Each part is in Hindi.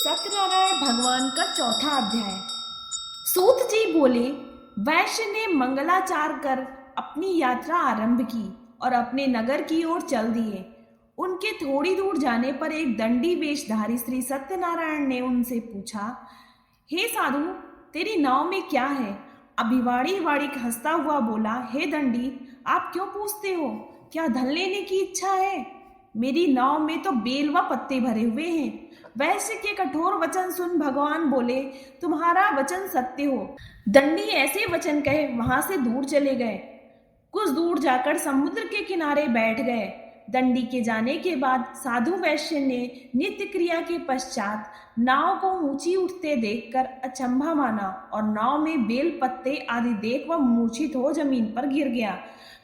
सत्यनारायण भगवान का चौथा अध्याय। सूत जी बोले, वैश्य ने मंगलाचार कर अपनी यात्रा आरंभ की और अपने नगर की ओर चल दिए। उनके थोड़ी दूर जाने पर एक दंडी वेशधारी श्री सत्यनारायण ने उनसे पूछा, हे साधु, तेरी नाव में क्या है? अभिवाड़ी वाड़िक हंसता हुआ बोला, हे दंडी, आप क्यों पूछते हो? क्या धन लेने की इच्छा है? मेरी नाव में तो बेल व पत्ते भरे हुए हैं। वैश्य के कठोर वचन सुन भगवान बोले, तुम्हारा वचन सत्य हो। दंडी ऐसे वचन कहे वहां से दूर चले गए। कुछ दूर जाकर समुद्र के किनारे बैठ गए। दंडी के जाने के बाद साधु वैश्य ने नित्य क्रिया के पश्चात नाव को ऊंची उठते देखकर अचंभा माना और नाव में बेल पत्ते आदि देख वह मूर्छित हो जमीन पर गिर गया।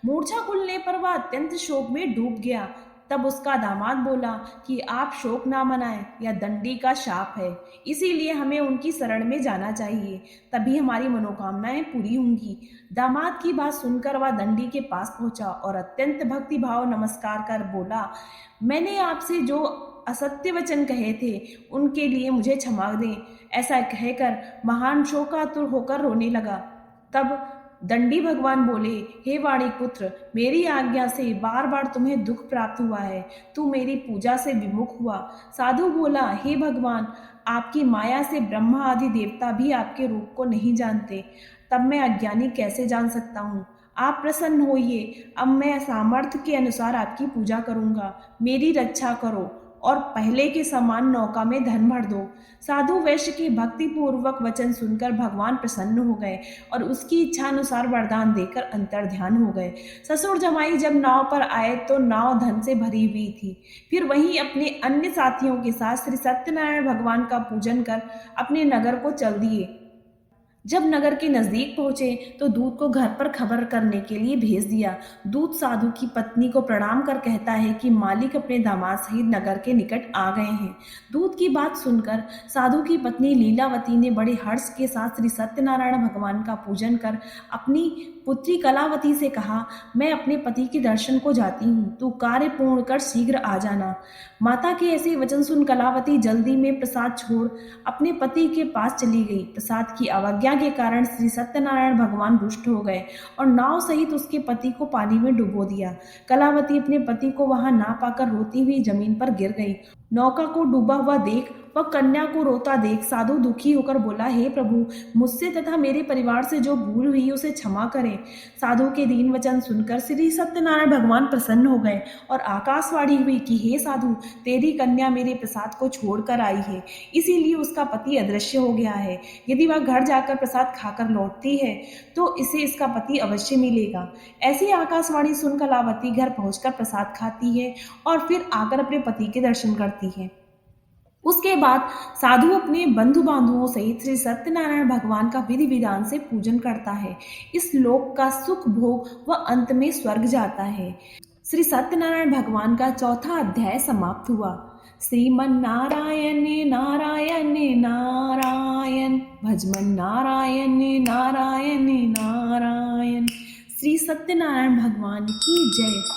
मूर्छा खुलने पर वह अत्यंत शोक में डूब गया। तब उसका दामाद बोला कि आप शोक ना मनाएं, यह दंडी का शाप है, इसीलिए हमें उनकी शरण में जाना चाहिए, तभी हमारी मनोकामनाएं पूरी होंगी। दामाद की बात सुनकर वह दंडी के पास पहुंचा और अत्यंत भक्ति भाव नमस्कार कर बोला, मैंने आपसे जो असत्य वचन कहे थे उनके लिए मुझे क्षमा दें। ऐसा कहकर महान शोकातुर होकर रोने लगा। तब दंडी भगवान बोले, हे वाणी पुत्र, मेरी आज्ञा से बार बार तुम्हें दुख प्राप्त हुआ है, तू मेरी पूजा से विमुख हुआ। साधु बोला, हे भगवान, आपकी माया से ब्रह्मा आदि देवता भी आपके रूप को नहीं जानते, तब मैं अज्ञानी कैसे जान सकता हूँ? आप प्रसन्न होइए, अब मैं सामर्थ्य के अनुसार आपकी पूजा करूंगा। मेरी रक्षा करो और पहले के समान नौका में धन भर दो। साधु वैश्य के भक्ति पूर्वक वचन सुनकर भगवान प्रसन्न हो गए और उसकी इच्छा अनुसार वरदान देकर अंतर्ध्यान हो गए। ससुर जमाई जब नाव पर आए तो नाव धन से भरी हुई थी। फिर वहीं अपने अन्य साथियों के साथ श्री सत्यनारायण भगवान का पूजन कर अपने नगर को चल दिए। जब नगर के नजदीक पहुंचे तो दूत को घर पर खबर करने के लिए भेज दिया। दूत साधु की पत्नी को प्रणाम कर कहता है कि मालिक अपने दामाद सहित नगर के निकट आ गए हैं। दूत की बात सुनकर साधु की पत्नी लीलावती ने बड़े हर्ष के साथ श्री सत्यनारायण भगवान का पूजन कर अपनी पुत्री कलावती से कहा, मैं अपने पति के दर्शन को जाती हूँ, तू कार्य पूर्ण कर शीघ्र आ जाना। माता के ऐसे वचन सुन कलावती जल्दी में प्रसाद छोड़ अपने पति के पास चली गई। प्रसाद की अवज्ञा के कारण श्री सत्यनारायण भगवान रुष्ट हो गए और नाव सहित उसके पति को पानी में डुबो दिया। कलावती अपने पति को वहां ना पाकर रोती हुई जमीन पर गिर गई। नौका को डूबा हुआ देख वह कन्या को रोता देख साधु दुखी होकर बोला, हे प्रभु, मुझसे तथा मेरे परिवार से जो भूल हुई उसे क्षमा करें। साधु के दीन वचन सुनकर श्री सत्यनारायण भगवान प्रसन्न हो गए और आकाशवाणी हुई कि हे साधु, तेरी कन्या मेरे प्रसाद को छोड़कर आई है, इसीलिए उसका पति अदृश्य हो गया है। यदि वह घर जाकर प्रसाद खाकर लौटती है तो इसे इसका पति अवश्य मिलेगा। ऐसी आकाशवाणी सुन कलावती घर पहुंचकर प्रसाद खाती है और फिर आकर अपने पति के दर्शन करती है। उसके बाद साधु अपने बंधु बांधुओं सहित श्री सत्यनारायण भगवान का विधि विधान से पूजन करता है। इस लोक का सुख भोग व अंत में स्वर्ग जाता है। श्री सत्यनारायण भगवान का चौथा अध्याय समाप्त हुआ। श्रीमन नारायण नारायण नारायण, भजमन नारायण नारायण नारायण। श्री सत्यनारायण भगवान की जय।